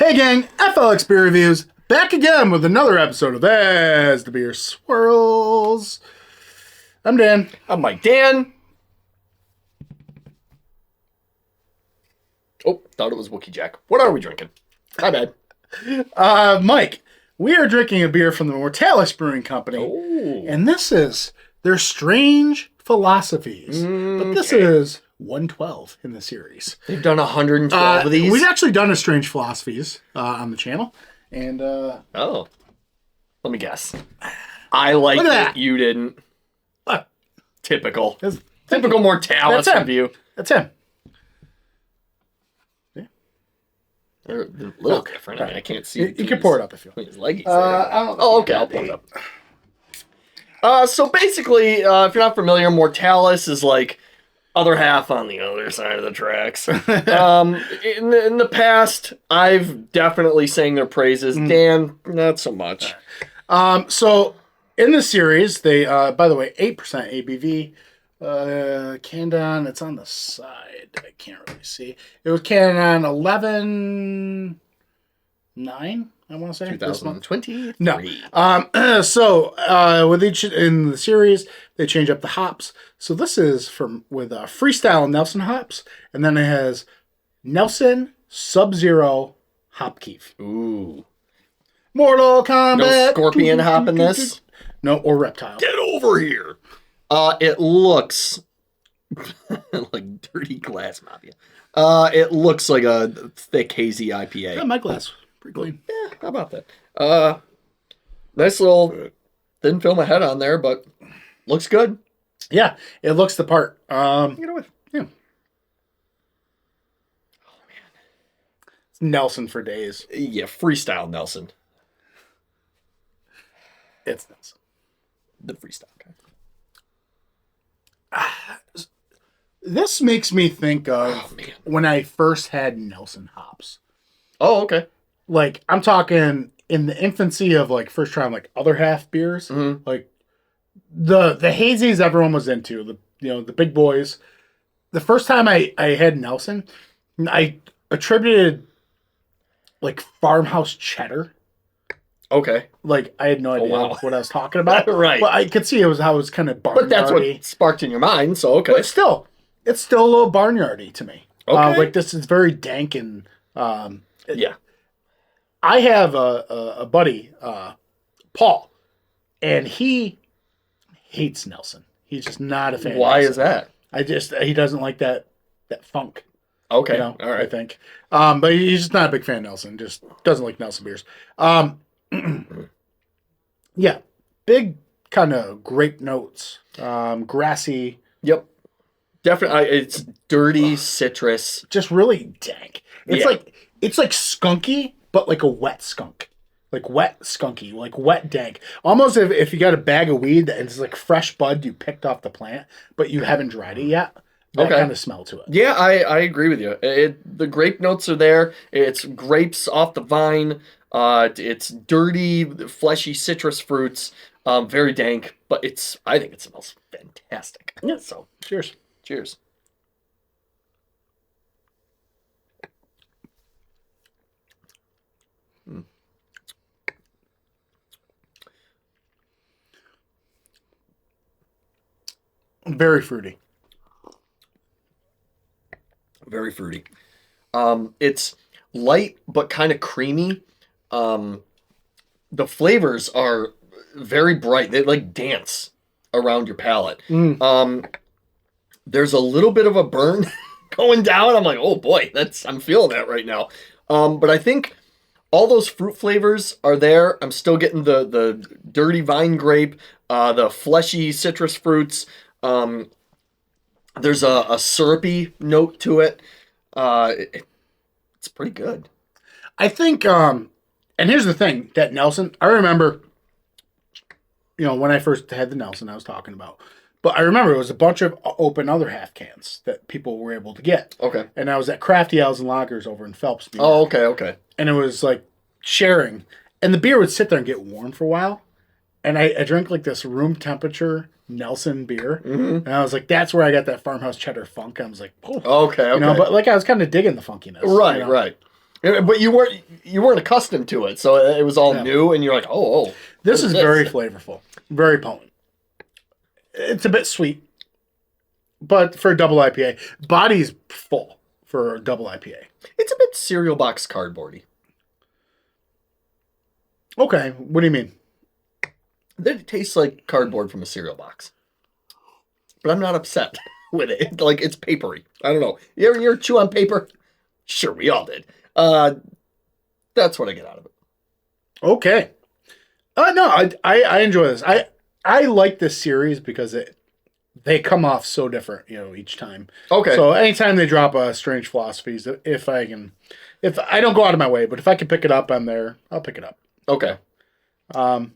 Hey gang, FLX Beer Reviews, back again with another episode of As the Beer Swirls. I'm Dan. I'm Mike. Dan. Oh, thought it was Wookie Jack. What are we drinking? My bad. Mike, we are drinking a beer from the Mortalis Brewing Company. Oh. And this is their Strange Philosophies. But this is 112 in the series. They've done 112 of these? We've actually done a Strange Philosophies on the channel. And, Oh. Let me guess. I liked it. You didn't. Typical. Typical Mortalis review. That's him. They're a little different. I mean, I can't see. You can pour it up if you want. His leggies. Okay. I'll pour it up. So basically, if you're not familiar, Mortalis is like other half on the other side of the tracks. In the past, I've definitely sang their praises. Dan, not so much. So in the series, they, by the way, 8% ABV. Canned on, it's on the side. I can't really see. It was canned on 11/9, I want to say. 2023. No. So with each in the series, they change up the hops. So this is with Freestyle Nelson hops, and then it has Nelson, Subzero, Hop Kief. Ooh. Mortal Kombat. No scorpion hop in this? No, or reptile. Get over here. It looks like dirty glass mafia. It looks like a thick, hazy IPA. Yeah, my glass. Pretty clean. Yeah, how about that? Nice little didn't fill my head on there, but looks good. Yeah, it looks the part. Get away. Yeah. Oh man. It's Nelson for days. Yeah, Freestyle Nelson. It's Nelson. The Freestyle guy. This makes me think of when I first had Nelson hops. Oh, okay. Like, I'm talking in the infancy of, like, first trying, like, other half beers. Mm-hmm. Like, the hazies everyone was into, the big boys. The first time I had Nelson, I attributed, like, farmhouse cheddar. Okay. Like, I had no idea what I was talking about. Right. But I could see how it was kind of barnyardy. But that's what sparked in your mind, so okay. But still, it's still a little barnyardy to me. Okay. Like, this is very dank and... yeah. I have a buddy, Paul, and he hates Nelson. He's just not a fan. Why of is that? He doesn't like that funk. Okay, All right. I think. But he's just not a big fan of Nelson. Just doesn't like Nelson beers. Yeah, big kind of grape notes, grassy. Yep. Definitely, it's dirty citrus. Just really dank. It's like skunky, but like a wet skunk. Like wet skunky, like wet dank. Almost if you got a bag of weed and it's like fresh bud you picked off the plant, but you haven't dried it yet. That kind of smell to it. Yeah, I agree with you. The grape notes are there. It's grapes off the vine. It's dirty, fleshy citrus fruits. Very dank, but I think it smells fantastic. Yeah. So Cheers. Cheers. Very fruity. Very fruity. It's light but kind of creamy. The flavors are very bright. They like dance around your palate. There's a little bit of a burn going down. I'm like, oh boy, I'm feeling that right now. But I think all those fruit flavors are there. I'm still getting the dirty vine grape, the fleshy citrus fruits. There's a syrupy note to it. It's pretty good. I think, and here's the thing, that Nelson, I remember, when I first had the Nelson I was talking about, but I remember it was a bunch of open other half cans that people were able to get. Okay. And I was at Crafty Ales and Lagers over in Phelps. Oh, okay. And it was like sharing. And the beer would sit there and get warm for a while. And I drank like this room temperature Nelson beer. And I was like, that's where I got that farmhouse cheddar funk. I was like, oh. Okay. But like I was kind of digging the funkiness. Right. But you weren't accustomed to it, so it was all new, and you're like, oh. This is very flavorful, very potent. It's a bit sweet, but for a double IPA, body's full for a double IPA. It's a bit cereal box cardboardy. Okay, what do you mean? It tastes like cardboard from a cereal box, but I'm not upset with it. Like, it's papery. I don't know. You ever chew on paper? Sure, we all did. That's what I get out of it. Okay. No, I enjoy this. I like this series because they come off so different, each time. Okay. So anytime they drop a Strange Philosophies, if I don't go out of my way, but if I can pick it up, I'm there. I'll pick it up. Okay. How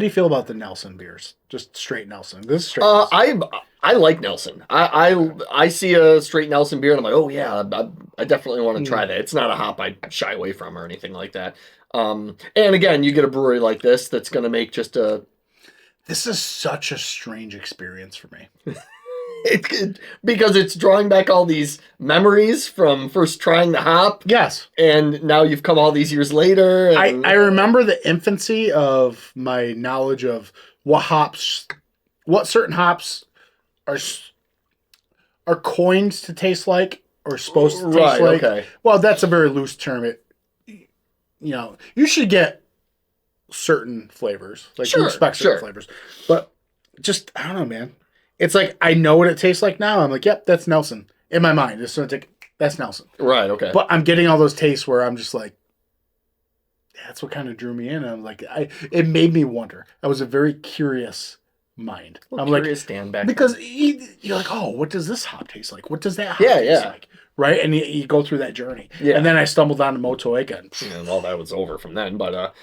do you feel about the Nelson beers? Just straight Nelson. This is straight. Nelson. I like Nelson. I see a straight Nelson beer and I'm like, oh yeah, I definitely want to try that. It's not a hop I shy away from or anything like that. And again, you get a brewery like this that's going to make just a. This is such a strange experience for me. Because it's drawing back all these memories from first trying the hop. Yes. And now you've come all these years later. And... I remember the infancy of my knowledge of what certain hops are coined to taste like or supposed to taste like. Okay. Well, that's a very loose term. You should get certain flavors. Like you expect certain flavors. But just, I don't know, man. It's like, I know what it tastes like now. I'm like, yep, that's Nelson. In my mind, that's Nelson. Right, okay. But I'm getting all those tastes where I'm just like, that's what kind of drew me in. And I'm like, it made me wonder. I was a very curious mind. I'm curious stand back. Because you're like, oh, what does this hop taste like? What does that hop taste like? Right? And you go through that journey. Yeah. And then I stumbled onto Moto again. And all that was over from then. But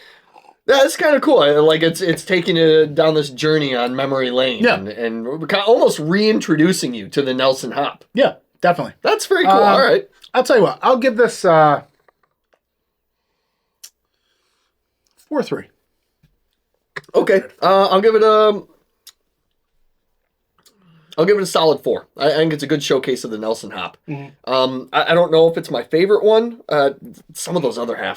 that's kind of cool. It's taking it down this journey on memory lane, and we're kind of almost reintroducing you to the Nelson hop. Yeah, definitely. That's very cool. All right, I'll tell you what. I'll give this 4.3. Okay, I'll give it a solid 4. I think it's a good showcase of the Nelson hop. Mm-hmm. I don't know if it's my favorite one. Some of those other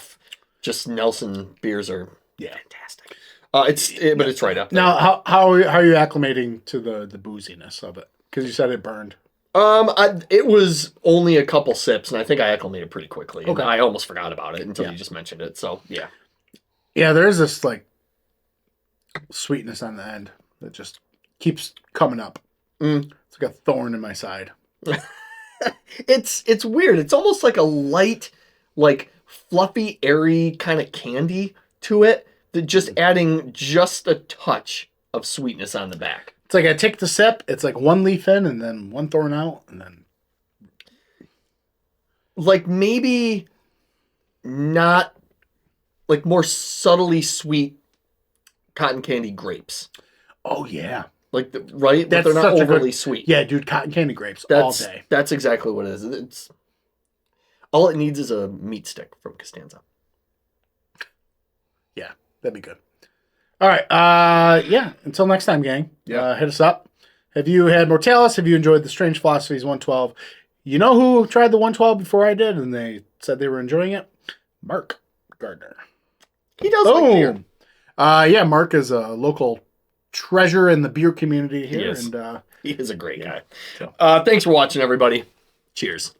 just Nelson beers are. Yeah, fantastic. But it's right up there. Now, how are you acclimating to the booziness of it? Because you said it burned. It was only a couple sips, and I think I acclimated pretty quickly. Okay. I almost forgot about it until you just mentioned it. So yeah. Yeah, there's this like sweetness on the end that just keeps coming up. It's like a thorn in my side. It's weird. It's almost like a light, like fluffy, airy kind of candy to it, that just adding just a touch of sweetness on the back. It's like I take the sip, it's like one leaf in and then one thorn out, and then like maybe not like more subtly sweet cotton candy grapes. Oh yeah. Like right? But they're not overly sweet. Yeah, dude, cotton candy grapes all day. That's exactly what it is. It's all it needs is a meat stick from Costanza. Yeah, that'd be good. All right. Until next time, gang. Yeah. Hit us up. Have you had Mortalis? Have you enjoyed the Strange Philosophies 112? You know who tried the 112 before I did, and they said they were enjoying it? Mark Gardner. He does like beer. Mark is a local treasure in the beer community here. He is a great guy. So. Thanks for watching, everybody. Cheers.